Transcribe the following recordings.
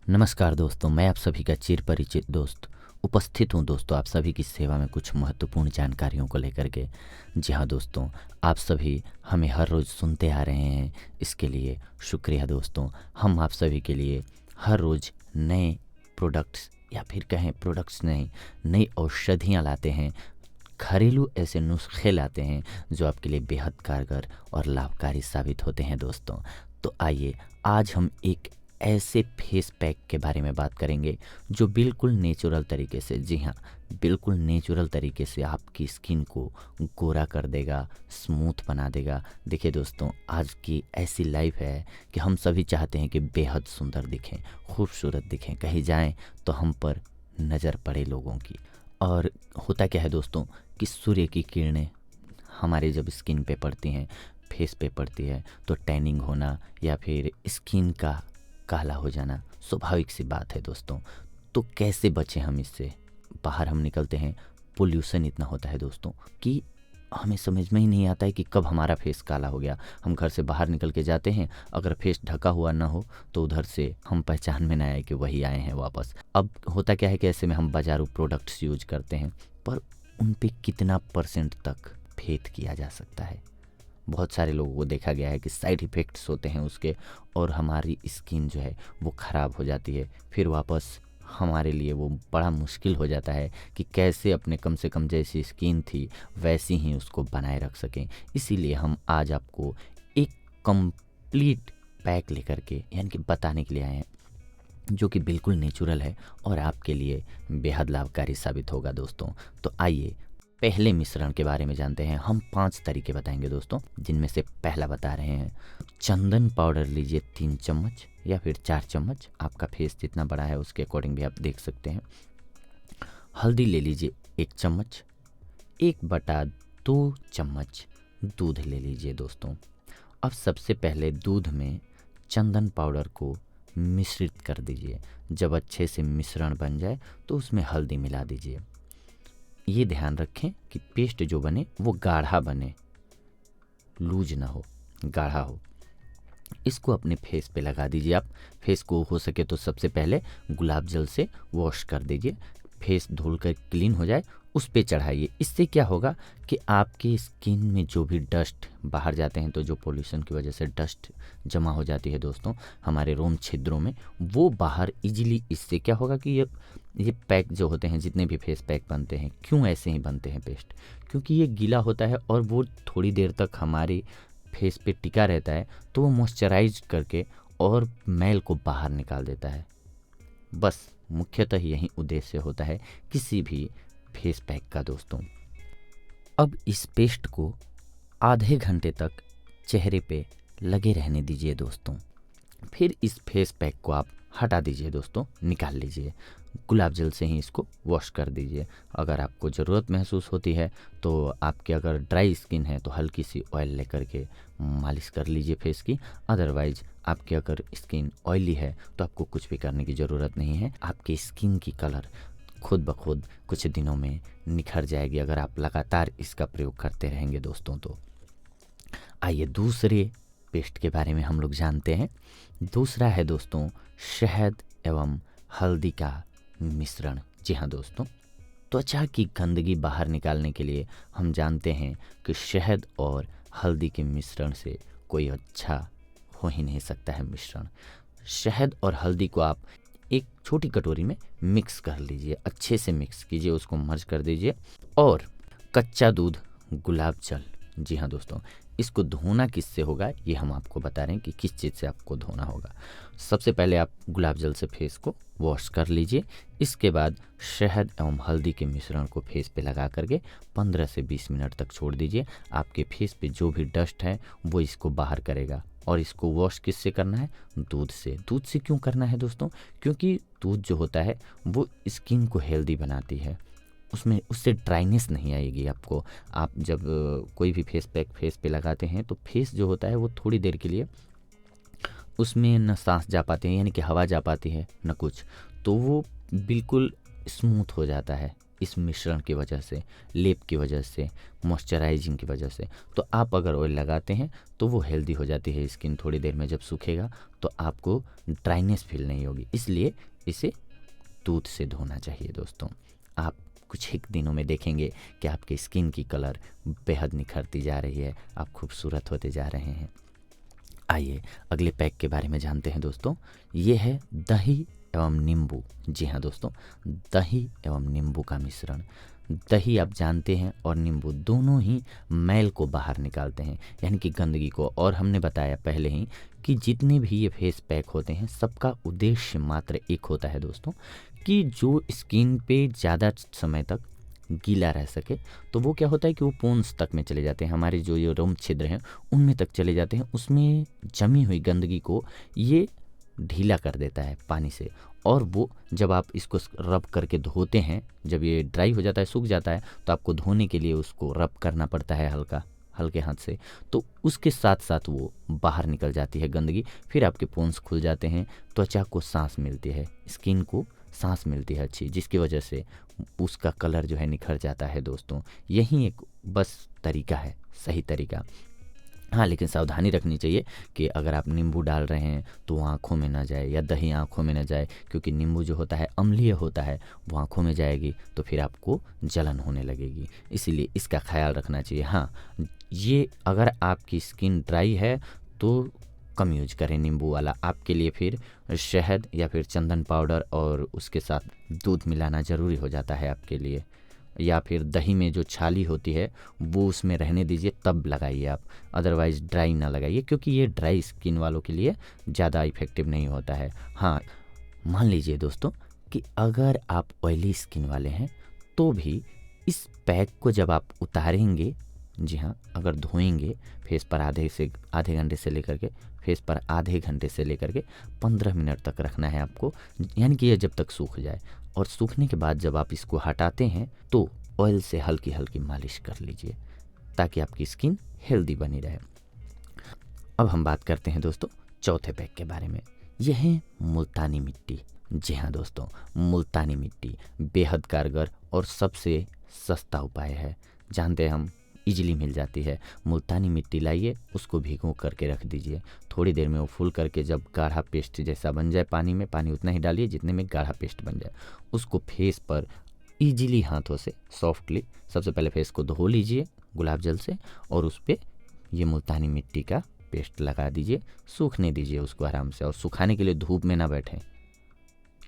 नमस्कार दोस्तों, मैं आप सभी का चिर परिचित दोस्त उपस्थित हूँ दोस्तों आप सभी की सेवा में कुछ महत्वपूर्ण जानकारियों को लेकर के। जी हाँ दोस्तों, आप सभी हमें हर रोज़ सुनते आ रहे हैं, इसके लिए शुक्रिया दोस्तों। हम आप सभी के लिए हर रोज़ नए प्रोडक्ट्स या फिर कहें प्रोडक्ट्स नहीं, नई औषधियाँ लाते हैं, घरेलू ऐसे नुस्खे लाते हैं जो आपके लिए बेहद कारगर और लाभकारी साबित होते हैं दोस्तों। तो आइए आज हम एक ऐसे फेस पैक के बारे में बात करेंगे जो बिल्कुल नेचुरल तरीके से, जी हाँ, बिल्कुल नेचुरल तरीके से आपकी स्किन को गोरा कर देगा, स्मूथ बना देगा। देखिए दोस्तों, आज की ऐसी लाइफ है कि हम सभी चाहते हैं कि बेहद सुंदर दिखें, खूबसूरत दिखें, कहीं जाएं तो हम पर नज़र पड़े लोगों की। और होता क्या है दोस्तों कि सूर्य की किरणें हमारे जब स्किन पे पड़ती हैं, फेस पे पड़ती है, तो टैनिंग होना या फिर स्किन का काला हो जाना स्वाभाविक सी बात है दोस्तों। तो कैसे बचें हम इससे? बाहर हम निकलते हैं, पोल्यूशन इतना होता है दोस्तों कि हमें समझ में ही नहीं आता है कि कब हमारा फेस काला हो गया। हम घर से बाहर निकल के जाते हैं, अगर फेस ढका हुआ ना हो तो उधर से हम पहचान में ना आए कि वही आए हैं वापस। अब होता क्या है कि ऐसे में हम बाजारू प्रोडक्ट्स यूज करते हैं, पर उन पे कितना परसेंट तक फेथ किया जा सकता है? बहुत सारे लोगों को देखा गया है कि साइड इफ़ेक्ट्स होते हैं उसके, और हमारी स्किन जो है वो ख़राब हो जाती है। फिर वापस हमारे लिए वो बड़ा मुश्किल हो जाता है कि कैसे अपने कम से कम जैसी स्किन थी वैसी ही उसको बनाए रख सकें। इसीलिए हम आज आपको एक कंप्लीट पैक लेकर के यानी कि बताने के लिए आए हैं जो कि बिल्कुल नेचुरल है और आपके लिए बेहद लाभकारी साबित होगा दोस्तों। तो आइए पहले मिश्रण के बारे में जानते हैं। हम 5 तरीके बताएंगे दोस्तों, जिनमें से पहला बता रहे हैं, चंदन पाउडर लीजिए 3 चम्मच या फिर 4 चम्मच, आपका फेस जितना बड़ा है उसके अकॉर्डिंग भी आप देख सकते हैं। हल्दी ले लीजिए 1 चम्मच, 1/2 चम्मच दूध ले लीजिए दोस्तों। अब सबसे पहले दूध में चंदन पाउडर को मिश्रित कर दीजिए। जब अच्छे से मिश्रण बन जाए तो उसमें हल्दी मिला दीजिए। ये ध्यान रखें कि पेस्ट जो बने वो गाढ़ा बने, लूज ना हो, गाढ़ा हो। इसको अपने फेस पे लगा दीजिए। आप फेस को हो सके तो सबसे पहले गुलाब जल से वॉश कर दीजिए। फेस धुलकर क्लीन हो जाए उस पे चढ़ाइए। इससे क्या होगा कि आपकी स्किन में जो भी डस्ट बाहर जाते हैं, तो जो पोल्यूशन की वजह से डस्ट जमा हो जाती है दोस्तों हमारे रोम छिद्रों में, वो बाहर इजीली, इससे क्या होगा कि ये पैक जो होते हैं, जितने भी फेस पैक बनते हैं, क्यों ऐसे ही बनते हैं पेस्ट, क्योंकि ये गीला होता है और वो थोड़ी देर तक हमारे फेस पे टिका रहता है, तो वो मॉइस्चराइज करके और मैल को बाहर निकाल देता है। बस मुख्यतः यही उद्देश्य होता है किसी भी फेस पैक का दोस्तों। अब इस पेस्ट को आधे घंटे तक चेहरे पे लगे रहने दीजिए दोस्तों। फिर इस फेस पैक को आप हटा दीजिए दोस्तों, निकाल लीजिए। गुलाब जल से ही इसको वॉश कर दीजिए। अगर आपको ज़रूरत महसूस होती है तो आपकी अगर ड्राई स्किन है तो हल्की सी ऑयल लेकर के मालिश कर लीजिए फेस की। अदरवाइज आपकी अगर स्किन ऑयली है तो आपको कुछ भी करने की ज़रूरत नहीं है। आपकी स्किन की कलर खुद ब खुद कुछ दिनों में निखर जाएगी अगर आप लगातार इसका प्रयोग करते रहेंगे दोस्तों। तो आइए दूसरे पेस्ट के बारे में हम लोग जानते हैं। दूसरा है दोस्तों शहद एवं हल्दी का मिश्रण। जी हाँ दोस्तों, त्वचा की गंदगी बाहर निकालने के लिए हम जानते हैं कि शहद और हल्दी के मिश्रण से कोई अच्छा हो ही नहीं सकता है मिश्रण। शहद और हल्दी को आप एक छोटी कटोरी में मिक्स कर लीजिए, अच्छे से मिक्स कीजिए, उसको मर्ज कर दीजिए। और कच्चा दूध, गुलाब जल, जी हाँ दोस्तों, इसको धोना किससे होगा ये हम आपको बता रहे हैं कि किस चीज़ से आपको धोना होगा। सबसे पहले आप गुलाब जल से फेस को वॉश कर लीजिए। इसके बाद शहद एवं हल्दी के मिश्रण को फेस पे लगा करके 15 से 20 मिनट तक छोड़ दीजिए। आपके फेस पे जो भी डस्ट है वो इसको बाहर करेगा। और इसको वॉश किससे करना है? दूध से। दूध से क्यों करना है दोस्तों? क्योंकि दूध जो होता है वो स्किन को हेल्दी बनाती है, उसमें उससे ड्राइनेस नहीं आएगी आपको। आप जब कोई भी फेस पैक फेस पे लगाते हैं तो फेस जो होता है वो थोड़ी देर के लिए उसमें न सांस जा पाते हैं, यानी कि हवा जा पाती है न कुछ, तो वो बिल्कुल स्मूथ हो जाता है। इस मिश्रण की वजह से, लेप की वजह से, मॉइस्चराइजिंग की वजह से। तो आप अगर ऑयल लगाते हैं तो वो हेल्दी हो जाती है स्किन। थोड़ी देर में जब सूखेगा तो आपको ड्राइनेस फील नहीं होगी, इसलिए इसे दूध से धोना चाहिए दोस्तों। आप कुछ ही दिनों में देखेंगे कि आपकी स्किन की कलर बेहद निखरती जा रही है, आप खूबसूरत होते जा रहे हैं। आइए अगले पैक के बारे में जानते हैं दोस्तों। ये है दही एवं नींबू। जी हाँ दोस्तों, दही एवं नींबू का मिश्रण। दही आप जानते हैं और नींबू दोनों ही मैल को बाहर निकालते हैं, यानी कि गंदगी को। और हमने बताया पहले ही कि जितने भी ये फेस पैक होते हैं सबका उद्देश्य मात्र एक होता है दोस्तों, कि जो स्किन पे ज़्यादा समय तक गीला रह सके। तो वो क्या होता है कि वो पोन्स तक में चले जाते हैं, हमारे जो ये रोम छिद्र हैं उनमें तक चले जाते हैं। उसमें जमी हुई गंदगी को ये ढीला कर देता है पानी से। और वो जब आप इसको रब करके धोते हैं, जब ये ड्राई हो जाता है, सूख जाता है, तो आपको धोने के लिए उसको रब करना पड़ता है हल्के हाथ से। तो उसके साथ साथ वो बाहर निकल जाती है गंदगी, फिर आपके पोन्स खुल जाते हैं, त्वचा को सांस मिलती है, स्किन को सांस मिलती है अच्छी, जिसकी वजह से उसका कलर जो है निखर जाता है दोस्तों। यही एक बस तरीका है, सही तरीका। हाँ, लेकिन सावधानी रखनी चाहिए कि अगर आप नींबू डाल रहे हैं तो वो आँखों में ना जाए, या दही आँखों में ना जाए, क्योंकि नींबू जो होता है अम्लीय होता है, वो आँखों में जाएगी तो फिर आपको जलन होने लगेगी। इसीलिए इसका ख्याल रखना चाहिए। हाँ, ये अगर आपकी स्किन ड्राई है तो कम यूज करें नींबू वाला। आपके लिए फिर शहद या फिर चंदन पाउडर और उसके साथ दूध मिलाना ज़रूरी हो जाता है आपके लिए। या फिर दही में जो छाली होती है वो उसमें रहने दीजिए, तब लगाइए आप, अदरवाइज़ ड्राई ना लगाइए, क्योंकि ये ड्राई स्किन वालों के लिए ज़्यादा इफ़ेक्टिव नहीं होता है। हाँ, मान लीजिए दोस्तों कि अगर आप ऑयली स्किन वाले हैं तो भी इस पैक को जब आप उतारेंगे, जी हाँ, अगर धोएंगे फेस पर आधे घंटे से लेकर के फेस पर आधे घंटे से लेकर के 15 मिनट तक रखना है आपको, यानी कि ये जब तक सूख जाए। और सूखने के बाद जब आप इसको हटाते हैं तो ऑयल से हल्की हल्की मालिश कर लीजिए, ताकि आपकी स्किन हेल्दी बनी रहे। अब हम बात करते हैं दोस्तों चौथे पैक के बारे में। यह है मुल्तानी मिट्टी। जी हाँ दोस्तों, मुल्तानी मिट्टी बेहद कारगर और सबसे सस्ता उपाय है। जानते हैं हम, इजीली मिल जाती है। मुल्तानी मिट्टी लाइए, उसको भिगो करके रख दीजिए। थोड़ी देर में वो फूल करके जब गाढ़ा पेस्ट जैसा बन जाए, पानी उतना ही डालिए जितने में गाढ़ा पेस्ट बन जाए। उसको फेस पर इजीली हाथों से सॉफ्टली सबसे पहले फेस को धो लीजिए गुलाब जल से, और उस पर ये मुल्तानी मिट्टी का पेस्ट लगा दीजिए। सूखने दीजिए उसको आराम से, और सुखाने के लिए धूप में ना बैठें।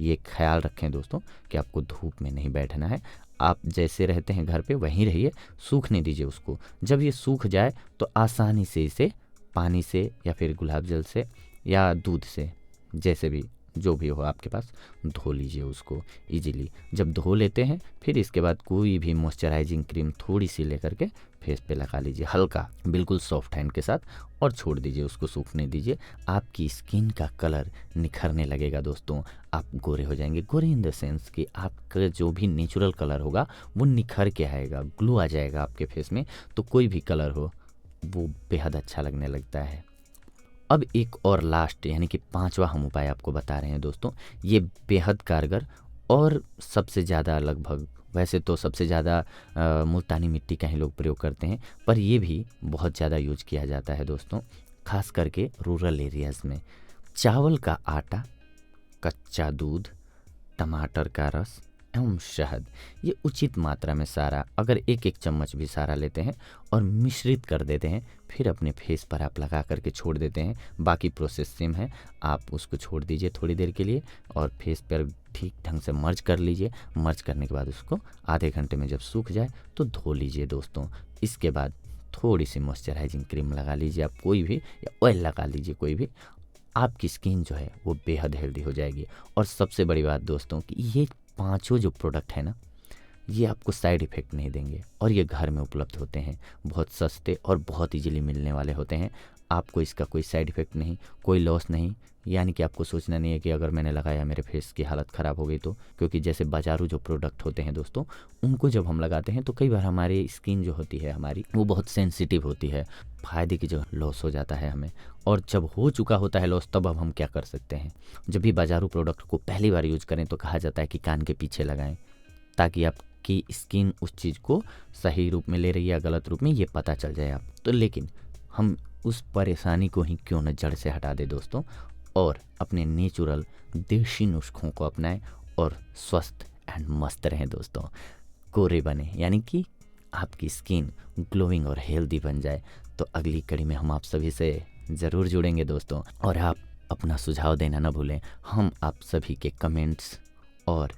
ये ख्याल रखें दोस्तों कि आपको धूप में नहीं बैठना है। आप जैसे रहते हैं घर पे वहीं रहिए, सूखने दीजिए उसको। जब ये सूख जाए तो आसानी से इसे पानी से या फिर गुलाब जल से या दूध से, जैसे भी जो भी हो आपके पास, धो लीजिए उसको इजीली। जब धो लेते हैं फिर इसके बाद कोई भी मॉइस्चराइजिंग क्रीम थोड़ी सी लेकर के फेस पे लगा लीजिए, हल्का, बिल्कुल सॉफ्ट हैंड के साथ, और छोड़ दीजिए, उसको सूखने दीजिए। आपकी स्किन का कलर निखरने लगेगा दोस्तों। आप गोरे हो जाएंगे। गोरे इन द सेंस कि आपका जो भी नेचुरल कलर होगा वो निखर के आएगा, ग्लो आ जाएगा आपके फेस में। तो कोई भी कलर हो वो बेहद अच्छा लगने लगता है। अब एक और लास्ट यानी कि 5वां हम उपाय आपको बता रहे हैं दोस्तों। ये बेहद कारगर और सबसे ज़्यादा, लगभग वैसे तो सबसे ज़्यादा मुल्तानी मिट्टी का ही लोग प्रयोग करते हैं, पर ये भी बहुत ज़्यादा यूज किया जाता है दोस्तों, खास करके रूरल एरियाज़ में। चावल का आटा, कच्चा दूध, टमाटर का रस एवं शहद, ये उचित मात्रा में सारा, अगर 1-1 चम्मच भी सारा लेते हैं और मिश्रित कर देते हैं, फिर अपने फेस पर आप लगा करके छोड़ देते हैं। बाकी प्रोसेस सेम है। आप उसको छोड़ दीजिए थोड़ी देर के लिए और फेस पर ठीक ढंग से मर्ज कर लीजिए। मर्ज करने के बाद उसको आधे घंटे में जब सूख जाए तो धो लीजिए दोस्तों। इसके बाद थोड़ी सी मॉइस्चराइजिंग क्रीम लगा लीजिए आप, कोई भी, या ऑयल लगा लीजिए कोई भी। आपकी स्किन जो है वो बेहद हेल्दी हो जाएगी। और सबसे बड़ी बात दोस्तों कि ये 5 जो प्रोडक्ट है ना, ये आपको साइड इफ़ेक्ट नहीं देंगे, और ये घर में उपलब्ध होते हैं, बहुत सस्ते और बहुत इजीली मिलने वाले होते हैं। आपको इसका कोई साइड इफ़ेक्ट नहीं, कोई लॉस नहीं, यानी कि आपको सोचना नहीं है कि अगर मैंने लगाया मेरे फेस की हालत ख़राब हो गई तो। क्योंकि जैसे बाजारू जो प्रोडक्ट होते हैं दोस्तों, उनको जब हम लगाते हैं तो कई बार हमारी स्किन जो होती है हमारी, वो बहुत सेंसिटिव होती है, फ़ायदे की जगह लॉस हो जाता है हमें। और जब हो चुका होता है लॉस, तब अब हम क्या कर सकते हैं। जब भी बाजारू प्रोडक्ट को पहली बार यूज करें तो कहा जाता है कि कान के पीछे लगाएं, ताकि आप आपकी स्किन उस चीज़ को सही रूप में ले रही है या गलत रूप में, ये पता चल जाए आप तो। लेकिन हम उस परेशानी को ही क्यों न जड़ से हटा दे दोस्तों, और अपने नेचुरल देसी नुस्खों को अपनाएं और स्वस्थ एंड मस्त रहें दोस्तों, गोरे बने, यानी कि आपकी स्किन ग्लोइंग और हेल्दी बन जाए। तो अगली कड़ी में हम आप सभी से ज़रूर जुड़ेंगे दोस्तों, और आप अपना सुझाव देना ना भूलें। हम आप सभी के कमेंट्स और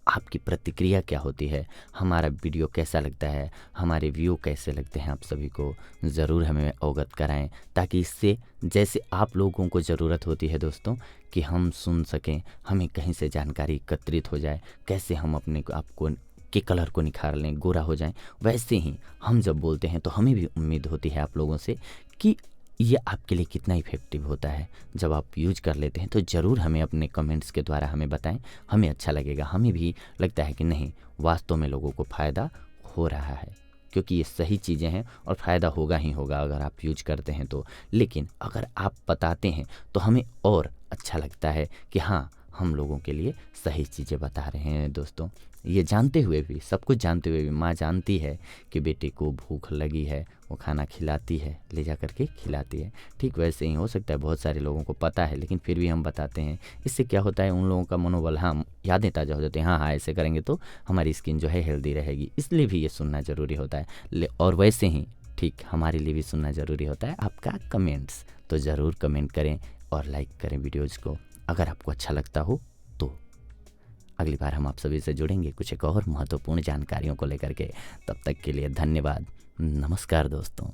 आपकी प्रतिक्रिया क्या होती है, हमारा वीडियो कैसा लगता है, हमारे व्यू कैसे लगते हैं, आप सभी को ज़रूर हमें अवगत कराएं, ताकि इससे जैसे आप लोगों को ज़रूरत होती है दोस्तों कि हम सुन सकें, हमें कहीं से जानकारी एकत्रित हो जाए, कैसे हम अपने आपको के कलर को निखार लें, गोरा हो जाएं, वैसे ही हम जब बोलते हैं तो हमें भी उम्मीद होती है आप लोगों से कि ये आपके लिए कितना इफ़ेक्टिव होता है। जब आप यूज कर लेते हैं तो ज़रूर हमें अपने कमेंट्स के द्वारा हमें बताएं, हमें अच्छा लगेगा, हमें भी लगता है कि नहीं वास्तव में लोगों को फ़ायदा हो रहा है, क्योंकि ये सही चीज़ें हैं और फ़ायदा होगा ही होगा अगर आप यूज करते हैं तो। लेकिन अगर आप बताते हैं तो हमें और अच्छा लगता है कि हाँ, हम लोगों के लिए सही चीज़ें बता रहे हैं दोस्तों। ये जानते हुए भी, सब कुछ जानते हुए भी, माँ जानती है कि बेटे को भूख लगी है, वो खाना खिलाती है, ले जा करके खिलाती है। ठीक वैसे ही हो सकता है बहुत सारे लोगों को पता है लेकिन फिर भी हम बताते हैं। इससे क्या होता है, उन लोगों का मनोबल, हाँ, यादें ताज़ा हो जाती हैं, हाँ हाँ ऐसे करेंगे तो हमारी स्किन जो है हेल्दी रहेगी, इसलिए भी ये सुनना ज़रूरी होता है। और वैसे ही ठीक हमारे लिए भी सुनना ज़रूरी होता है आपका कमेंट्स। तो ज़रूर कमेंट करें और लाइक करें वीडियोज़ को अगर आपको अच्छा लगता हो तो। अगली बार हम आप सभी से जुड़ेंगे कुछ एक और महत्वपूर्ण जानकारियों को लेकर के। तब तक के लिए धन्यवाद, नमस्कार दोस्तों।